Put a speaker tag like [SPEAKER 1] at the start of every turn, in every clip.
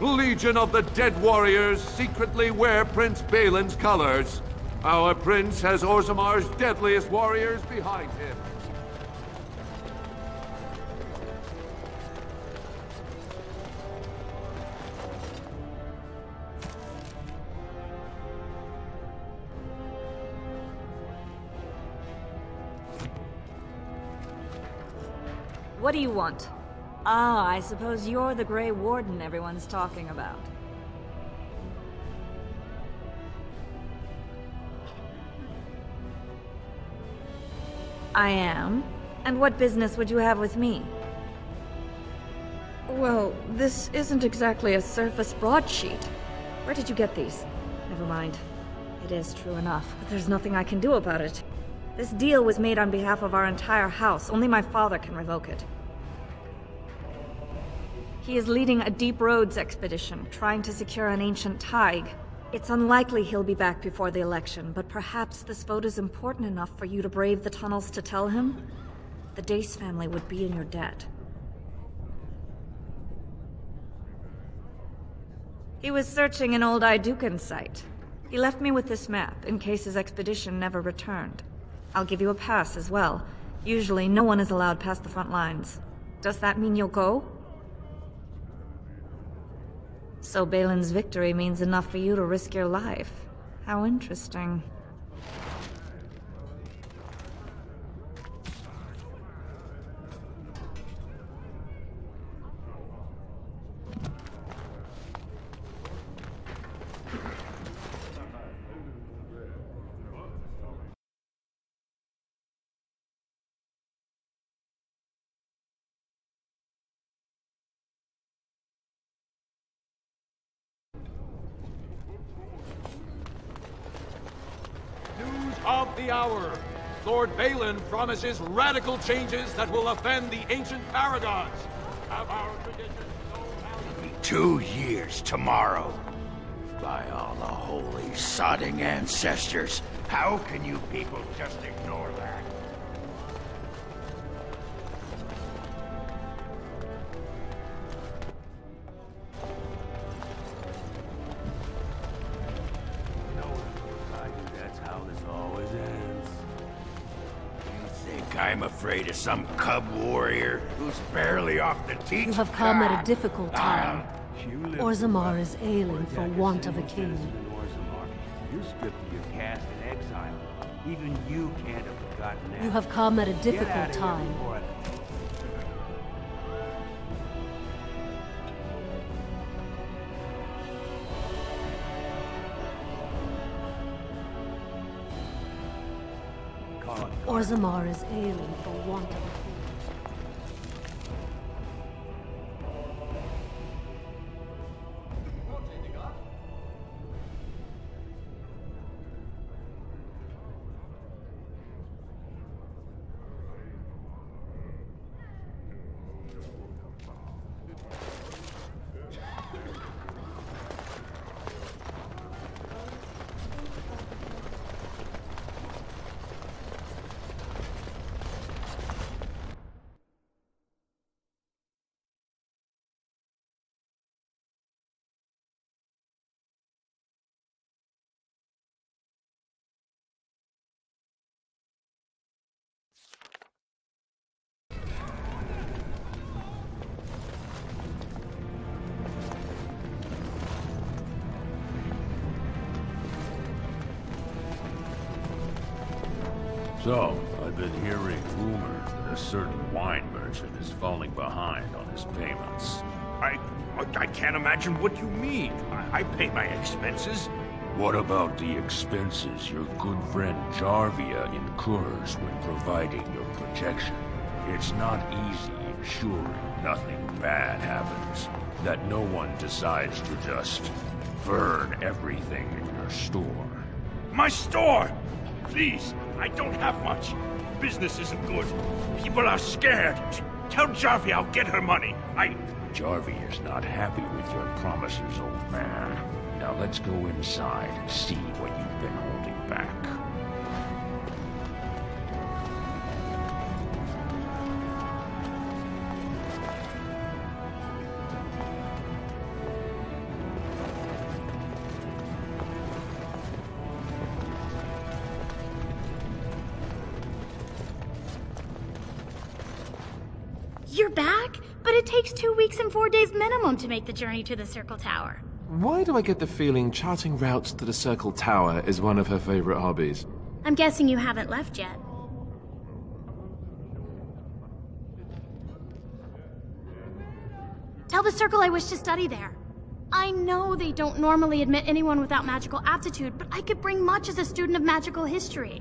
[SPEAKER 1] Legion of the Dead Warriors secretly wear Prince Balin's colors. Our prince has Orzamar's deadliest warriors behind him.
[SPEAKER 2] What do you want? Ah, I suppose you're the Grey Warden everyone's talking about. I am. And what business would you have with me? Well, this isn't exactly a surface broadsheet. Where did you get these? Never mind. It is true enough, but there's nothing I can do about it. This deal was made on behalf of our entire house. Only my father can revoke it. He is leading a Deep Roads expedition, trying to secure an ancient thaig. It's unlikely he'll be back before the election, but perhaps this vote is important enough for you to brave the tunnels to tell him? The Dace family would be in your debt. He was searching an old Idukan site. He left me with this map, in case his expedition never returned. I'll give you a pass as well. Usually, no one is allowed past the front lines. Does that mean you'll go? So Balin's victory means enough for you to risk your life. How interesting.
[SPEAKER 1] Of the hour. Lord Balin promises radical changes that will offend the ancient paragons. Have our traditions no value?
[SPEAKER 3] 2 years tomorrow. By all the holy sodding ancestors, how can you people just ignore that? I'm afraid of some cub warrior who's barely off the teach.
[SPEAKER 4] You have come at a difficult time. Orzamar is ailing for want of a king.
[SPEAKER 5] You're stripped of your caste in exile. Even you can't have forgotten that.
[SPEAKER 4] You have come at a difficult time. Orzamar is ailing for want of a king.
[SPEAKER 6] So, I've been hearing rumors that a certain wine merchant is falling behind on his payments.
[SPEAKER 3] I can't imagine what you mean. I pay my expenses.
[SPEAKER 6] What about the expenses your good friend Jarvia incurs when providing your protection? It's not easy ensuring nothing bad happens, that no one decides to just burn everything in your store.
[SPEAKER 3] My store! Please, I don't have much. Business isn't good. People are scared. Tell Jarvia I'll get her money.
[SPEAKER 6] Jarvia is not happy with your promises, old man. Now let's go inside and see what you've been holding back.
[SPEAKER 7] You're back? But it takes 2 weeks and 4 days minimum to make the journey to the Circle Tower.
[SPEAKER 8] Why do I get the feeling charting routes to the Circle Tower is one of her favorite hobbies?
[SPEAKER 7] I'm guessing you haven't left yet. Tell the Circle I wish to study there. I know they don't normally admit anyone without magical aptitude, but I could bring much as a student of magical history.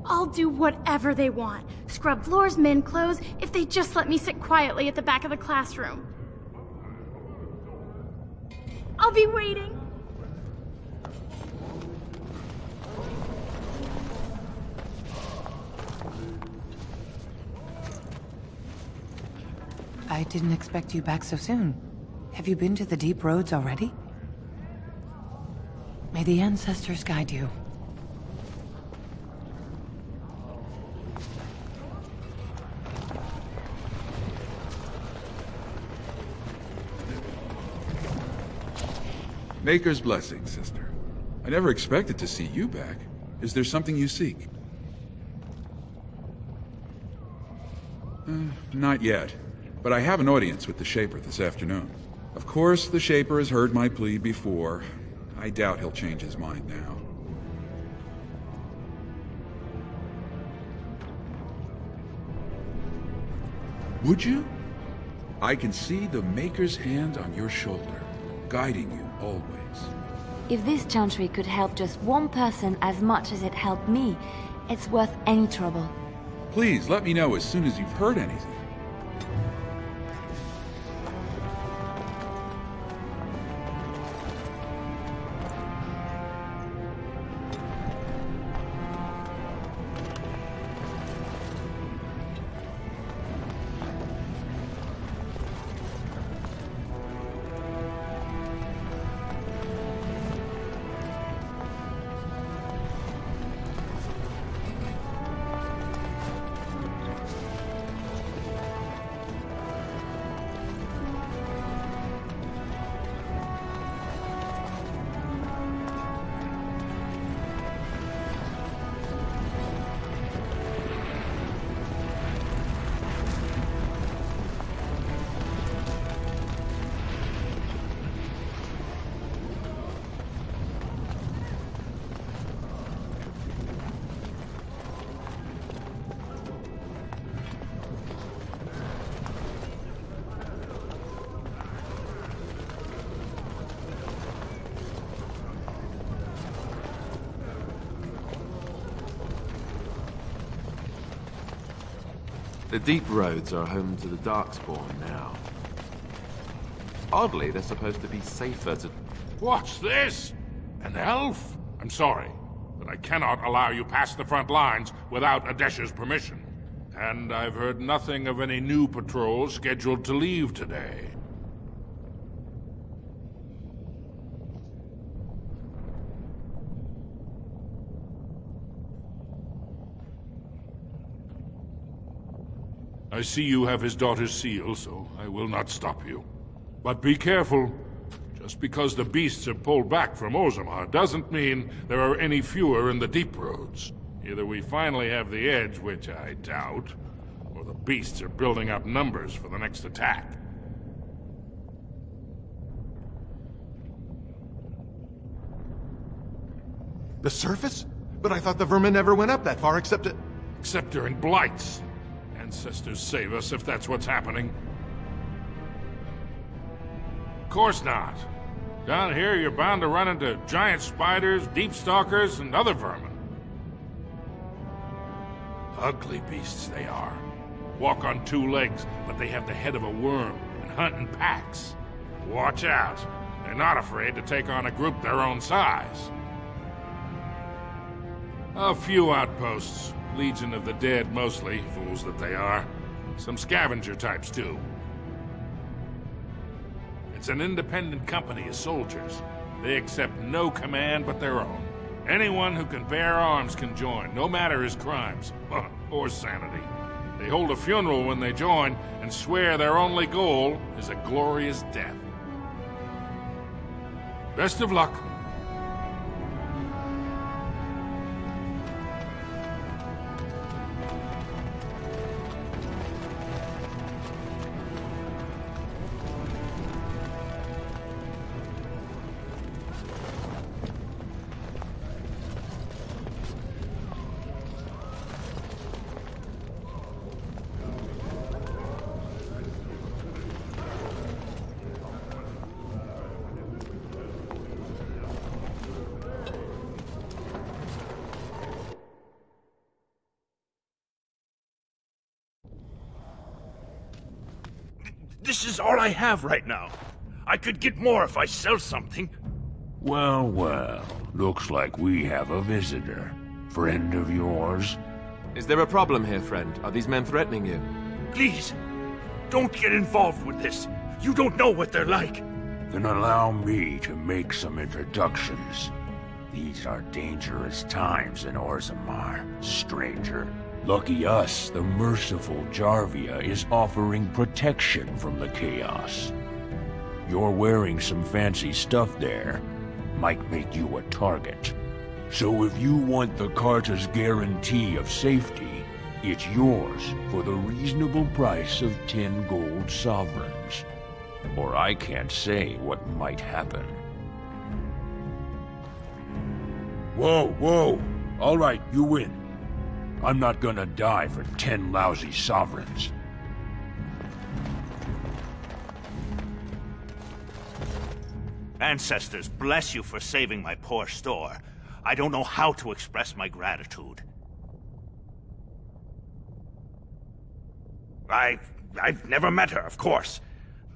[SPEAKER 7] I'll do whatever they want. Scrub floors, mend clothes, if they just let me sit quietly at the back of the classroom. I'll be waiting.
[SPEAKER 9] I didn't expect you back so soon. Have you been to the deep roads already? May the ancestors guide you.
[SPEAKER 10] Maker's blessing, sister. I never expected to see you back. Is there something you seek? Not yet. But I have an audience with the Shaper this afternoon. Of course, the Shaper has heard my plea before. I doubt he'll change his mind now. Would you? I can see the Maker's hand on your shoulder, guiding you always.
[SPEAKER 11] If this chantry could help just one person as much as it helped me, it's worth any trouble.
[SPEAKER 10] Please, let me know as soon as you've heard anything.
[SPEAKER 8] The deep roads are home to the Darkspawn now. Oddly, they're supposed to be safer to...
[SPEAKER 3] What's this? An elf? I'm sorry, but I cannot allow you past the front lines without Adesh's permission. And I've heard nothing of any new patrols scheduled to leave today. I see you have his daughter's seal, so I will not stop you. But be careful. Just because the beasts have pulled back from Orzammar doesn't mean there are any fewer in the deep roads. Either we finally have the edge, which I doubt, or the beasts are building up numbers for the next attack.
[SPEAKER 1] The surface? But I thought the vermin never went up that far except
[SPEAKER 3] during blights. Ancestors save us if that's what's happening. Of course not. Down here you're bound to run into giant spiders, deep stalkers, and other vermin. Ugly beasts they are. Walk on 2 legs, but they have the head of a worm and hunt in packs. Watch out. They're not afraid to take on a group their own size. A few outposts. Legion of the Dead, mostly, fools that they are. Some scavenger types, too. It's an independent company of soldiers. They accept no command but their own. Anyone who can bear arms can join, no matter his crimes, or sanity. They hold a funeral when they join, and swear their only goal is a glorious death. Best of luck.
[SPEAKER 6] This is all I have right now. I could get more if I sell something. Well, well. Looks like we have a visitor. Friend of yours?
[SPEAKER 8] Is there a problem here, friend? Are these men threatening you?
[SPEAKER 6] Please, don't get involved with this. You don't know what they're like. Then allow me to make some introductions. These are dangerous times in Orzammar, stranger. Lucky us, the merciful Jarvia is offering protection from the chaos. You're wearing some fancy stuff there. Might make you a target. So if you want the Carta's guarantee of safety, it's yours for the reasonable price of 10 gold sovereigns. Or I can't say what might happen. Whoa, whoa! All right, you win. I'm not gonna die for 10 lousy sovereigns.
[SPEAKER 12] Ancestors, bless you for saving my poor store. I don't know how to express my gratitude. I've never met her, of course.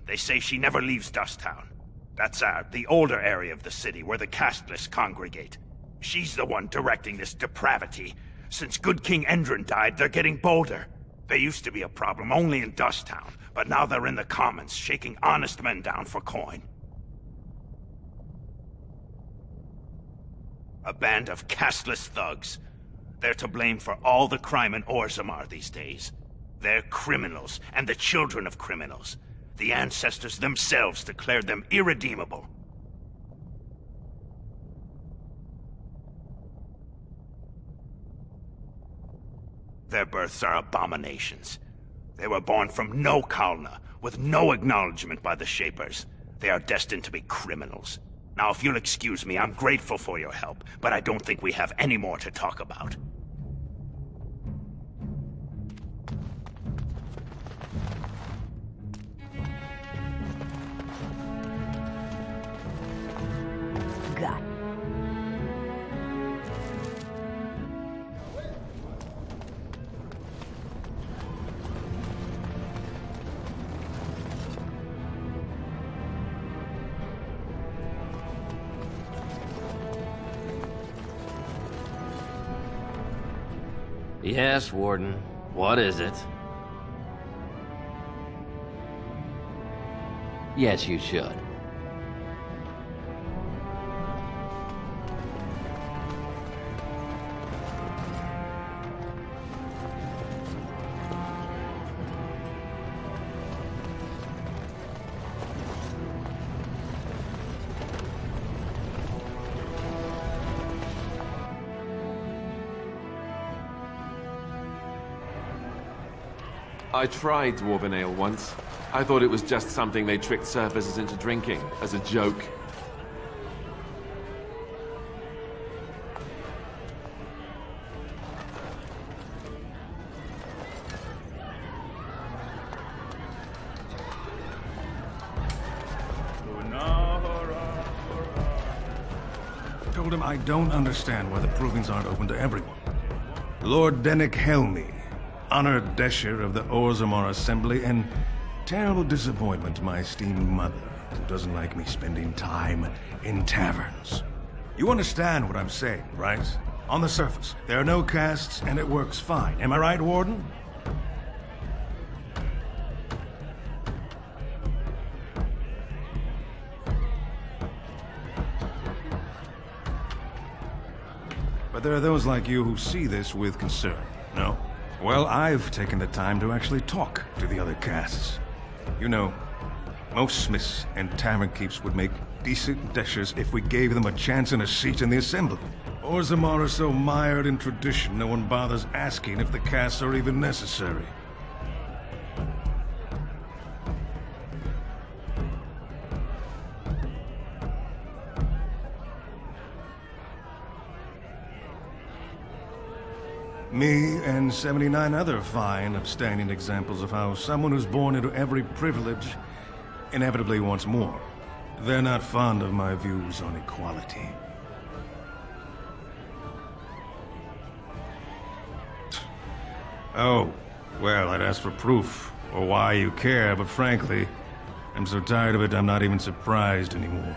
[SPEAKER 12] They say she never leaves Dusttown. That's the older area of the city where the casteless congregate. She's the one directing this depravity. Since good King Endrin died, they're getting bolder. They used to be a problem only in Dusttown, but now they're in the commons, shaking honest men down for coin. A band of casteless thugs. They're to blame for all the crime in Orzammar these days. They're criminals, and the children of criminals. The ancestors themselves declared them irredeemable. Their births are abominations. They were born from no Kalna, with no acknowledgement by the Shapers. They are destined to be criminals. Now, if you'll excuse me, I'm grateful for your help, but I don't think we have any more to talk about.
[SPEAKER 13] God.
[SPEAKER 14] Yes, Warden. What is it? Yes, you should.
[SPEAKER 8] I tried Dwarven Ale once. I thought it was just something they tricked surfacers into drinking, as a joke.
[SPEAKER 15] Told him I don't understand why the provings aren't open to everyone. Lord Dennick Helmy, honored Desher of the Orzammar Assembly, and terrible disappointment to my esteemed mother, who doesn't like me spending time in taverns. You understand what I'm saying, right? On the surface, there are no castes, and it works fine. Am I right, Warden? But there are those like you who see this with concern, no? Well, I've taken the time to actually talk to the other castes. You know, most smiths and tavern keeps would make decent deshers if we gave them a chance and a seat in the assembly. Orzammar is so mired in tradition, no one bothers asking if the castes are even necessary. Me and 79 other fine, upstanding examples of how someone who's born into every privilege inevitably wants more. They're not fond of my views on equality. Oh, well, I'd ask for proof. or why you care, but frankly, I'm so tired of it I'm not even surprised anymore.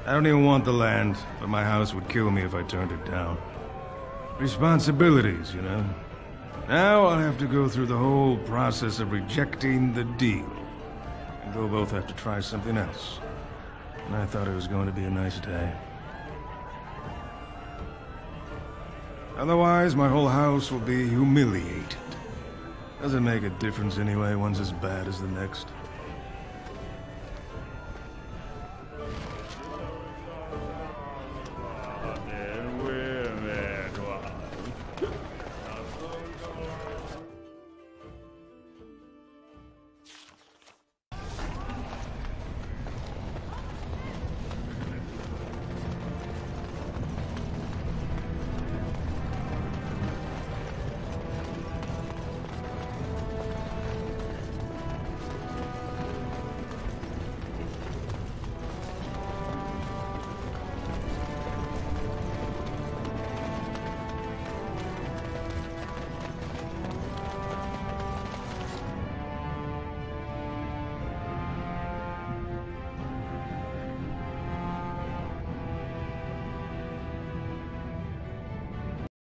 [SPEAKER 15] I don't even want the land, but my house would kill me if I turned it down. Responsibilities, you know? Now I'll have to go through the whole process of rejecting the deal. And they'll both have to try something else. And I thought it was going to be a nice day. Otherwise, my whole house will be humiliated. Doesn't make a difference anyway, one's as bad as the next.